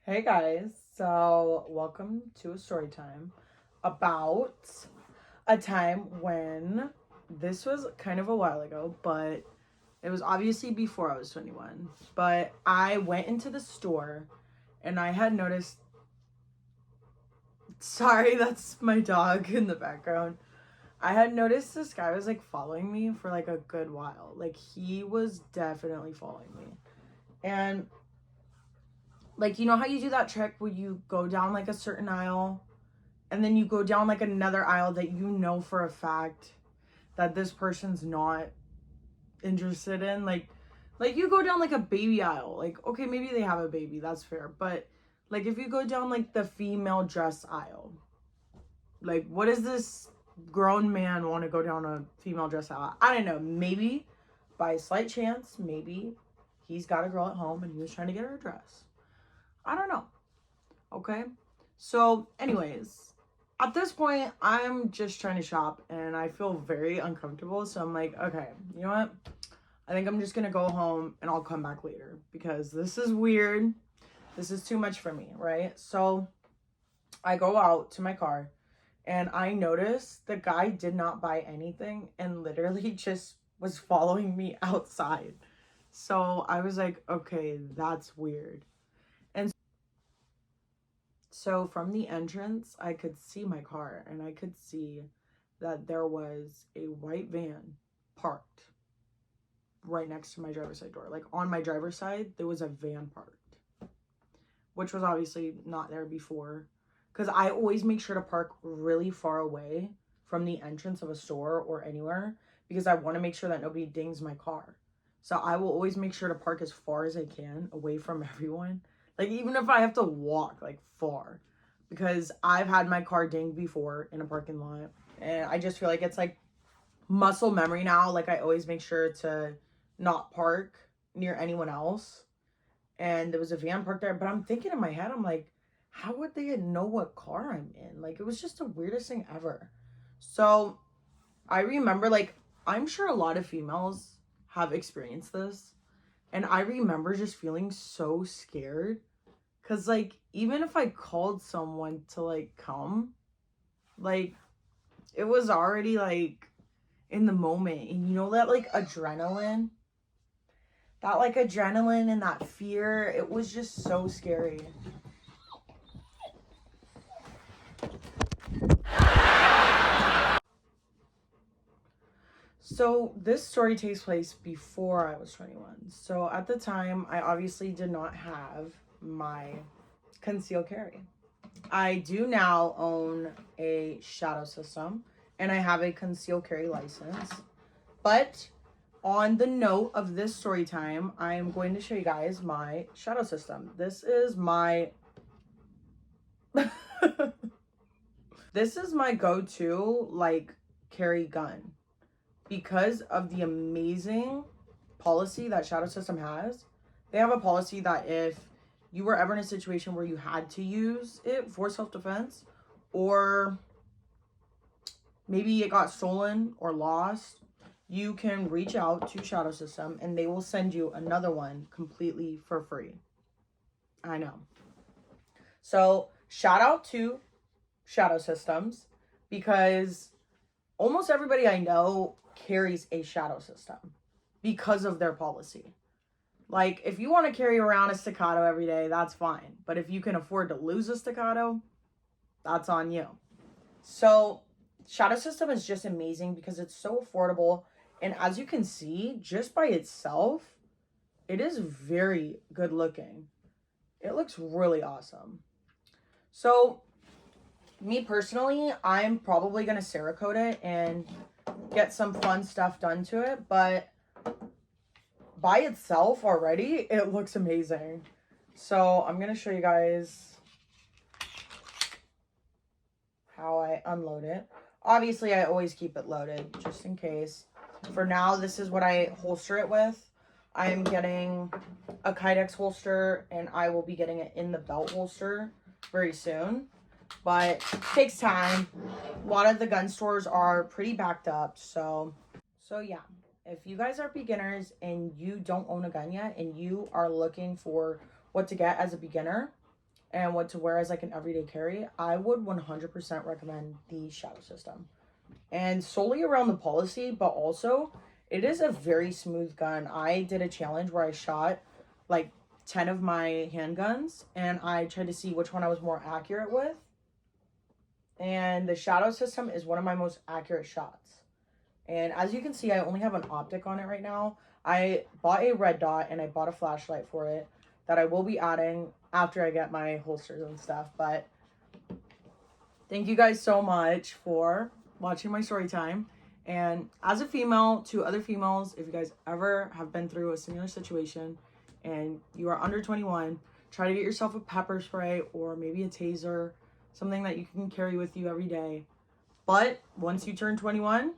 Hey guys, so welcome to a story time about a time when this was kind of a while ago, but it was obviously before I was 21. But I went into the store and I had noticed. Sorry, that's my dog in the background. I had noticed this guy was like following me for like a good while. Like he was definitely following me. And like, you know how you do that trick where you go down like a certain aisle and then you go down like another aisle that you know for a fact that this person's not interested in? Like you go down like a baby aisle. Like, okay, maybe they have a baby, that's fair. But like if you go down like the female dress aisle, like what does this grown man want to go down a female dress aisle? I don't know. Maybe by a slight chance, maybe he's got a girl at home and he was trying to get her a dress. I don't know. Okay. So, anyways, at this point, I'm just trying to shop and I feel very uncomfortable. So I'm like, okay, you know what? I think I'm just going to go home and I'll come back later because this is weird. This is too much for me, right? So I go out to my car and I notice the guy did not buy anything and literally just was following me outside. So I was like, okay, that's weird. And so from the entrance, I could see my car and I could see that there was a white van parked right next to my driver's side door. Like on my driver's side, there was a van parked, which was obviously not there before. Because I always make sure to park really far away from the entrance of a store or anywhere because I want to make sure that nobody dings my car. So I will always make sure to park as far as I can away from everyone. Like even if I have to walk like far, because I've had my car dinged before in a parking lot and I just feel like it's like muscle memory now. Like I always make sure to not park near anyone else. And there was a van parked there, but I'm thinking in my head, I'm like, how would they know what car I'm in? Like it was just the weirdest thing ever. So I remember, like, I'm sure a lot of females have experienced this. And I remember just feeling so scared. Cause like even if I called someone to like come, like it was already like in the moment. And you know that like adrenaline? That like adrenaline and that fear, it was just so scary. So this story takes place before I was 21. So at the time, I obviously did not have my concealed carry. I do now own a shadow system and I have a concealed carry license. But on the note of this story time, I am going to show you guys my shadow system. This is my this is my go-to like carry gun because of the amazing policy that Shadow System has. They have a policy that if you were ever in a situation where you had to use it for self-defense, or maybe it got stolen or lost, you can reach out to Shadow System and they will send you another one completely for free. I know. So shout out to Shadow Systems because almost everybody I know carries a shadow system because of their policy. Like, if you want to carry around a staccato every day, that's fine. But if you can afford to lose a staccato, that's on you. So, shadow system is just amazing because it's so affordable. And as you can see, just by itself, it is very good looking. It looks really awesome. So, me personally, I'm probably going to Cerakote it and get some fun stuff done to it, but by itself already, it looks amazing. So I'm going to show you guys how I unload it. Obviously, I always keep it loaded just in case. For now, this is what I holster it with. I'm getting a Kydex holster and I will be getting it in the belt holster very soon. But it takes time. A lot of the gun stores are pretty backed up. So yeah, if you guys are beginners and you don't own a gun yet and you are looking for what to get as a beginner, and what to wear as like an everyday carry, I would 100% recommend the Shadow System. And solely around the policy, but also it is a very smooth gun. I did a challenge where I shot like 10 of my handguns and I tried to see which one I was more accurate with. And the Shadow System is one of my most accurate shots. And as you can see, I only have an optic on it right now. I bought a red dot and I bought a flashlight for it that I will be adding after I get my holsters and stuff. But thank you guys so much for watching my story time. And as a female, to other females, if you guys ever have been through a similar situation and you are under 21, try to get yourself a pepper spray or maybe a taser, something that you can carry with you every day. But once you turn 21,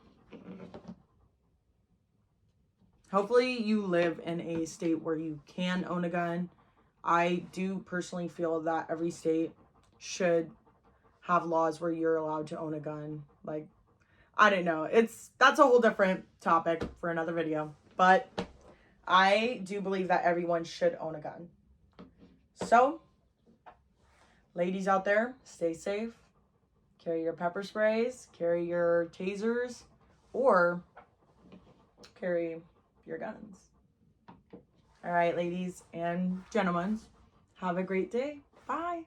hopefully you live in a state where you can own a gun. I do personally feel that every state should have laws where you're allowed to own a gun. Like, I don't know. That's a whole different topic for another video. But I do believe that everyone should own a gun. So, ladies out there, stay safe. Carry your pepper sprays, carry your tasers, or carry your guns. All right, ladies and gentlemen, have a great day. Bye.